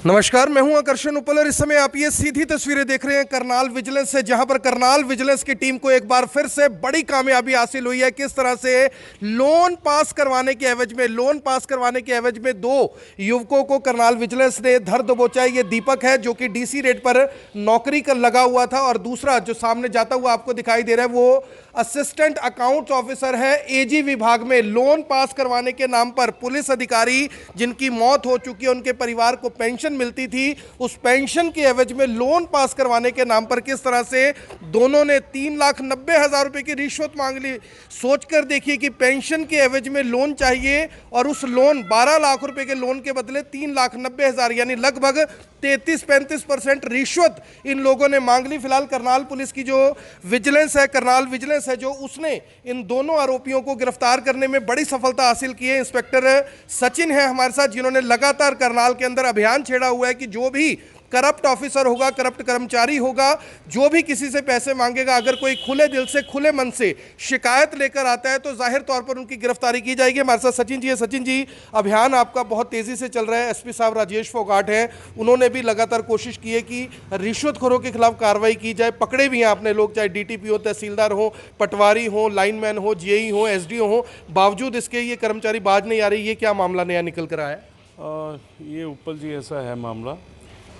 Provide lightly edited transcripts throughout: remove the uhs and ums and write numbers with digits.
नमस्कार, मैं हूं आकर्षण उपल और इस समय आप ये सीधी तस्वीरें देख रहे हैं करनाल विजिलेंस से, जहां पर करनाल विजिलेंस की टीम को एक बार फिर से बड़ी कामयाबी हासिल हुई है। किस तरह से लोन पास करवाने के एवज में दो युवकों को करनाल विजिलेंस ने धर दबोचा है। ये दीपक है जो कि डीसी रेट पर नौकरी कर लगा हुआ था, और दूसरा जो सामने जाता हुआ आपको दिखाई दे रहा है वो असिस्टेंट अकाउंट्स ऑफिसर है एजी विभाग में। लोन पास करवाने के नाम पर पुलिस अधिकारी जिनकी मौत हो चुकी है, उनके परिवार को पेंशन मिलती थी, उस पेंशन के एवज में लोन पास करवाने के नाम पर किस तरह से दोनों ने 3,90,000 रुपए की रिश्वत मांग ली। सोचकर देखिए कि पेंशन के एवज में लोन चाहिए, और उस लोन 12 लाख रुपए के लोन के बदले 3,90,000 यानी लगभग 33-35% रिश्वत इन लोगों ने मांग ली। फिलहाल करनाल पुलिस की जो विजिलेंस है, करनाल विजिलेंस है, जो उसने इन दोनों आरोपियों को गिरफ्तार करने में बड़ी सफलता हासिल की है। इंस्पेक्टर सचिन है हमारे साथ, जिन्होंने लगातार करनाल के अंदर अभियान छेड़ा हुआ है कि जो भी करप्ट ऑफिसर होगा, करप्ट कर्मचारी होगा, जो भी किसी से पैसे मांगेगा, अगर कोई खुले दिल से खुले मन से शिकायत लेकर आता है तो जाहिर तौर पर उनकी गिरफ्तारी की जाएगी। हमारे साथ सचिन जी है। सचिन जी, अभियान आपका बहुत तेजी से चल रहा है। एसपी साहब राजेश फोगाट हैं, उन्होंने भी लगातार कोशिश की है कि रिश्वतखोरों के खिलाफ कार्रवाई की जाए। पकड़े भी हैं आपने लोग, चाहे डीटीपी हो, तहसीलदार हो, पटवारी हो, लाइनमैन हो, जेई हो, एसडीओ हो, बावजूद इसके ये कर्मचारी बाज नहीं आ रही। ये क्या मामला नया निकल कर आया है? ये उपल जी, ऐसा है मामला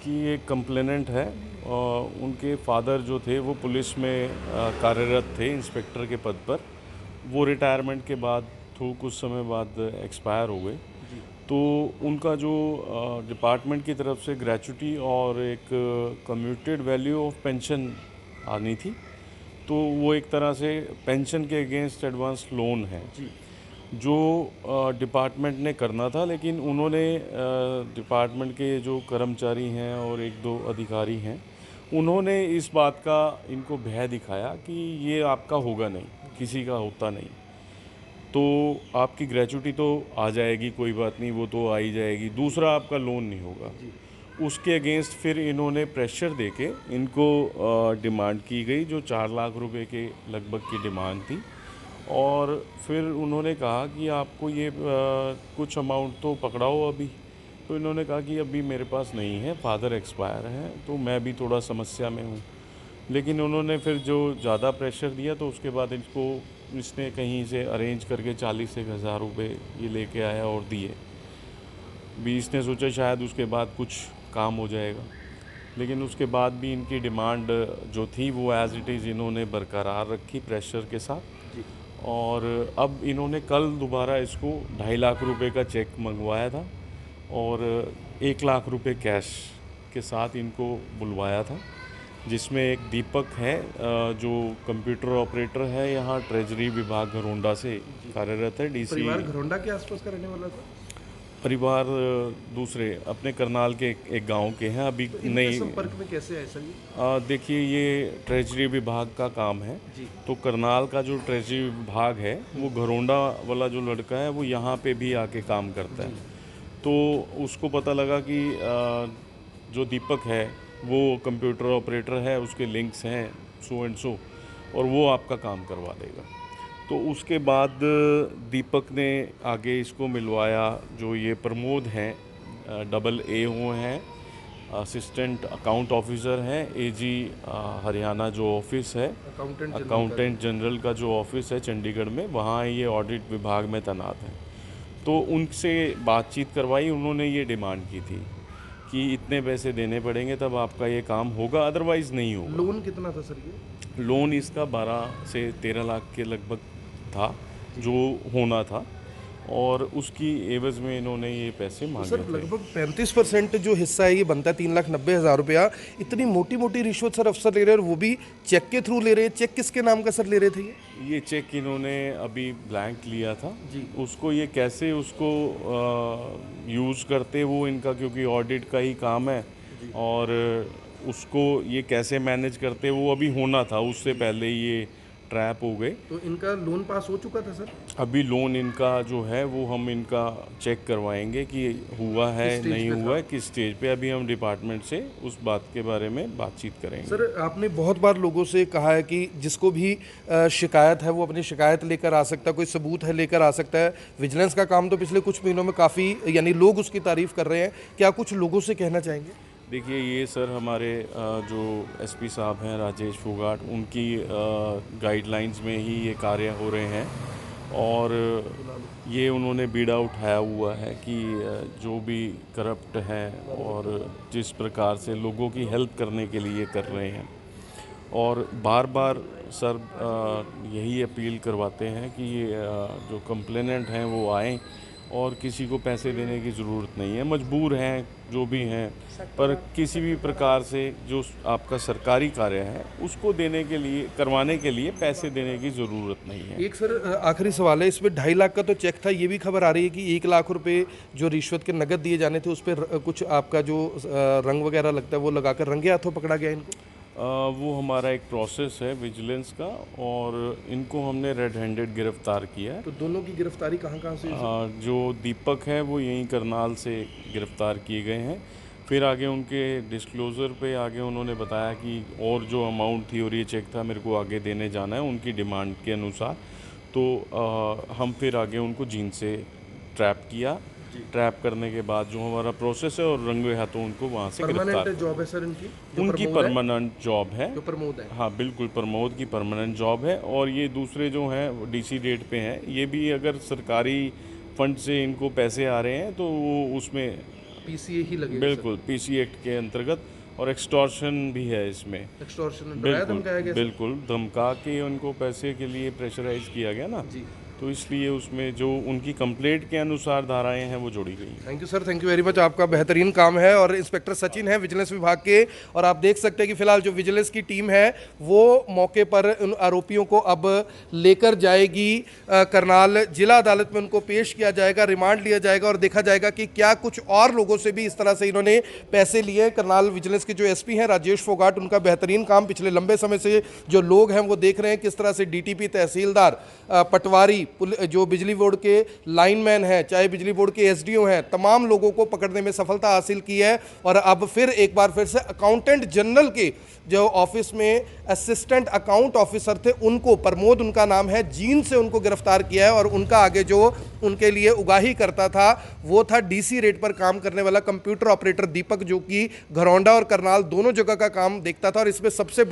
कि एक कंप्लेनेंट है, उनके फादर जो थे वो पुलिस में कार्यरत थे इंस्पेक्टर के पद पर। वो रिटायरमेंट के बाद कुछ समय बाद एक्सपायर हो गए। तो उनका जो डिपार्टमेंट की तरफ से ग्रेच्युटी और एक कम्यूटेड वैल्यू ऑफ पेंशन आनी थी, तो वो एक तरह से पेंशन के अगेंस्ट एडवांस लोन है जो डिपार्टमेंट ने करना था। लेकिन उन्होंने डिपार्टमेंट के जो कर्मचारी हैं और एक दो अधिकारी हैं, उन्होंने इस बात का इनको भय दिखाया कि ये आपका होगा नहीं, किसी का होता नहीं, तो आपकी ग्रेच्युटी तो आ जाएगी, कोई बात नहीं, वो तो आ ही जाएगी, दूसरा आपका लोन नहीं होगा। उसके अगेंस्ट फिर इन्होंने प्रेशर देके इनको डिमांड की गई, जो 4 लाख रुपए के लगभग की डिमांड थी। और फिर उन्होंने कहा कि आपको ये कुछ अमाउंट तो पकड़ाओ अभी। तो इन्होंने कहा कि अभी मेरे पास नहीं है, फादर एक्सपायर हैं, तो मैं भी थोड़ा समस्या में हूँ। लेकिन उन्होंने फिर जो ज़्यादा प्रेशर दिया, तो उसके बाद इसने कहीं से अरेंज करके 40,000 रुपये ये लेके आया और दिए भी। इसने सोचा शायद उसके बाद कुछ काम हो जाएगा, लेकिन उसके बाद भी इनकी डिमांड जो थी वो एज़ इट इज़ इन्होंने बरकरार रखी प्रेशर के साथ। और अब इन्होंने कल दोबारा इसको 2.5 लाख रुपए का चेक मंगवाया था और 1 लाख रुपए कैश के साथ इनको बुलवाया था, जिसमें एक दीपक है जो कंप्यूटर ऑपरेटर है, यहाँ ट्रेजरी विभाग घरोंडा से कार्यरत है। डीसी परिवार घरोंडा के आसपास का रहने वाला था। परिवार दूसरे अपने करनाल के एक गांव के हैं। अभी तो नहीं संपर्क में कैसे है सर ये? देखिए, ये ट्रेजरी विभाग का काम है। तो करनाल का जो ट्रेजरी विभाग है, वो घरोंडा वाला जो लड़का है वो यहाँ पे भी आके काम करता है। तो उसको पता लगा कि जो दीपक है वो कंप्यूटर ऑपरेटर है, उसके लिंक्स हैं सो एंड सो, और वो आपका काम करवा देगा। तो उसके बाद दीपक ने आगे इसको मिलवाया। जो ये प्रमोद हैं, AA हैं, असिस्टेंट अकाउंट ऑफिसर हैं, एजी हरियाणा जो ऑफिस है, अकाउंटेंट जनरल का जो ऑफिस है चंडीगढ़ में, वहाँ ये ऑडिट विभाग में तैनात हैं। तो उनसे बातचीत करवाई। उन्होंने ये डिमांड की थी कि इतने पैसे देने पड़ेंगे तब आपका ये काम होगा, अदरवाइज़ नहीं होगा। लोन कितना था सर ये? लोन इसका 12 से 13 लाख के लगभग था जो होना था, और उसकी एवज में इन्होंने ये पैसे मांगे सर थे। लगभग 35% जो हिस्सा है ये बनता है 3,90,000 रुपया। इतनी मोटी मोटी रिश्वत सर अफसर ले रहे हैं, और वो भी चेक के थ्रू ले रहे हैं। चेक किसके नाम का सर ले रहे थे ये चेक इन्होंने अभी ब्लैंक लिया था जी। उसको ये कैसे उसको यूज़ करते वो इनका, क्योंकि ऑडिट का ही काम है, और उसको ये कैसे मैनेज करते वो अभी होना था। उससे पहले ये ट्रैप हो गए। तो इनका लोन पास हो चुका था सर? अभी लोन इनका जो है वो हम इनका चेक करवाएंगे कि हुआ है नहीं हुआ है, किस स्टेज पे। अभी हम डिपार्टमेंट से उस बात के बारे में बातचीत करेंगे। सर आपने बहुत बार लोगों से कहा है कि जिसको भी शिकायत है वो अपनी शिकायत लेकर आ सकता है, कोई सबूत है लेकर आ सकता है। विजिलेंस का काम तो पिछले कुछ महीनों में काफ़ी, यानी लोग उसकी तारीफ कर रहे हैं, क्या कुछ लोगों से कहना चाहेंगे? देखिए ये सर हमारे जो एसपी साहब हैं राजेश फोगाट, उनकी गाइडलाइंस में ही ये कार्य हो रहे हैं और ये उन्होंने बीड़ा उठाया हुआ है कि जो भी करप्ट हैं और जिस प्रकार से लोगों की हेल्प करने के लिए कर रहे हैं, और बार बार सर यही अपील करवाते हैं कि ये जो कंप्लेनेंट हैं वो आएँ और किसी को पैसे देने की ज़रूरत नहीं है। मजबूर हैं जो भी हैं, पर किसी भी प्रकार से जो आपका सरकारी कार्य है उसको देने के लिए, करवाने के लिए पैसे देने की ज़रूरत नहीं है। एक सर आखिरी सवाल है, इसमें 2.5 लाख का तो चेक था, ये भी खबर आ रही है कि 1 लाख रुपए जो रिश्वत के नगद दिए जाने थे उस पर कुछ आपका जो रंग वगैरह लगता है वो लगाकर रंगे हाथों पकड़ा गया इनको? वो हमारा एक प्रोसेस है विजिलेंस का और इनको हमने रेड हैंडेड गिरफ्तार किया है। तो दोनों की गिरफ्तारी कहाँ कहाँ से हुई? जो दीपक है वो यहीं करनाल से गिरफ्तार किए गए हैं। फिर आगे उनके डिस्क्लोज़र पे आगे उन्होंने बताया कि और जो अमाउंट थी और ये चेक था मेरे को आगे देने जाना है उनकी डिमांड के अनुसार। तो हम फिर आगे उनको जीन से ट्रैप किया। ट्रैप करने के बाद जो हमारा प्रोसेस है और रंगे हाथों उनको वहाँ से गिरफ्तार। परमानेंट जॉब है सर इनकी? उनकी परमानेंट जॉब है। जो प्रमोद है? हाँ बिल्कुल, प्रमोद की परमानेंट जॉब है। और ये दूसरे जो हैं वो डीसी रेट पे हैं। ये भी अगर सरकारी फंड से इनको पैसे आ रहे हैं तो वो उसमें पीसीए ही लगे? बिल्कुल पीसी एक्ट के अंतर्गत, और एक्सटॉर्शन भी है इसमें। एक्सटॉर्शन बिल्कुल बिल्कुल, धमका के उनको पैसे के लिए प्रेशराइज किया गया ना, जी। तो इसलिए उसमें जो उनकी कंप्लेंट के अनुसार धाराएं हैं वो जोड़ी गई। Thank you sir, thank you very much, आपका बेहतरीन काम है। और इंस्पेक्टर सचिन है विजिलेंस विभाग के, और आप देख सकते हैं कि फिलहाल जो विजिलेंस की टीम है वो मौके पर उन आरोपियों को अब लेकर जाएगी करनाल जिला अदालत में, उनको पेश किया जाएगा, रिमांड लिया जाएगा और देखा जाएगा कि क्या कुछ और लोगों से भी इस तरह से इन्होंने पैसे लिए। करनाल विजिलेंस के जो एसपी हैं राजेश फोगाट, उनका बेहतरीन काम पिछले लंबे समय से जो लोग हैं वो देख रहे हैं किस तरह से डीटीपी, तहसीलदार, पटवारी, जो बिजली बोर्ड के लाइनमैन हैं, चाहे बिजली बोर्ड के एसडीओ हैं, तमाम लोगों को पकड़ने में सफलता हासिल की है। और अब फिर एक बार फिर से अकाउंटेंट जनरल के जो ऑफिस में असिस्टेंट अकाउंट ऑफिसर थे उनको, प्रमोद उनका नाम है, जीन से उनको गिरफ्तार किया है। और उनका आगे जो उनके लिए उगाही करता था वो था डीसी रेट पर काम करने वाला कंप्यूटर ऑपरेटर दीपक, जो कि घरौंडा और करनाल दोनों जगह का काम देखता था। और इसमें सबसे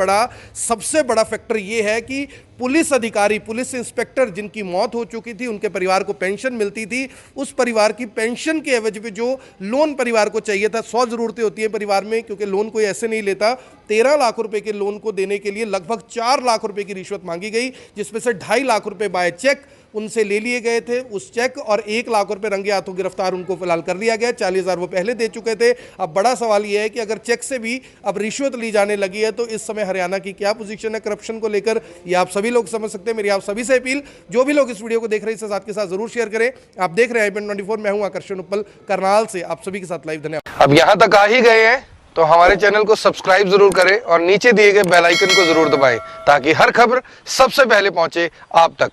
बड़ा फैक्टर ये है कि पुलिस अधिकारी, पुलिस इंस्पेक्टर जिनकी मौत हो चुकी थी, उनके परिवार को पेंशन मिलती थी, उस परिवार की पेंशन के एवज में जो लोन परिवार को चाहिए था, 100 जरूरतें होती है परिवार में, क्योंकि लोन कोई ऐसे नहीं लेता, 13 लाख रुपए के लोन को देने के लिए लगभग 4 लाख रुपए की रिश्वत मांगी गई, जिसमें से 2.5 लाख रुपए बाय चेक उनसे ले लिए गए थे। उस चेक और 1 लाख रुपए रंगे हाथों गिरफ्तार उनको फिलहाल कर लिया गया। 40,000 वो पहले दे चुके थे। अब बड़ा सवाल यह है कि अगर चेक से भी अब रिश्वत ली जाने लगी है तो इस समय हरियाणा की क्या पोजीशन है करप्शन को लेकर, ये आप सभी लोग समझ सकते हैं। मेरी आप सभी से अपील, जो भी लोग इस वीडियो को देख रहे हैं इसे साथ के साथ जरूर शेयर करें। आप देख रहे हैं IPN24, मैं हूं आकर्षण उपल करनाल से, आप सभी के साथ लाइव। धन्यवाद। अब यहाँ तक आ ही गए हैं तो हमारे चैनल को सब्सक्राइब जरूर करें और नीचे दिए गए बेल आइकन को जरूर दबाएं ताकि हर खबर सबसे पहले पहुंचे आप तक।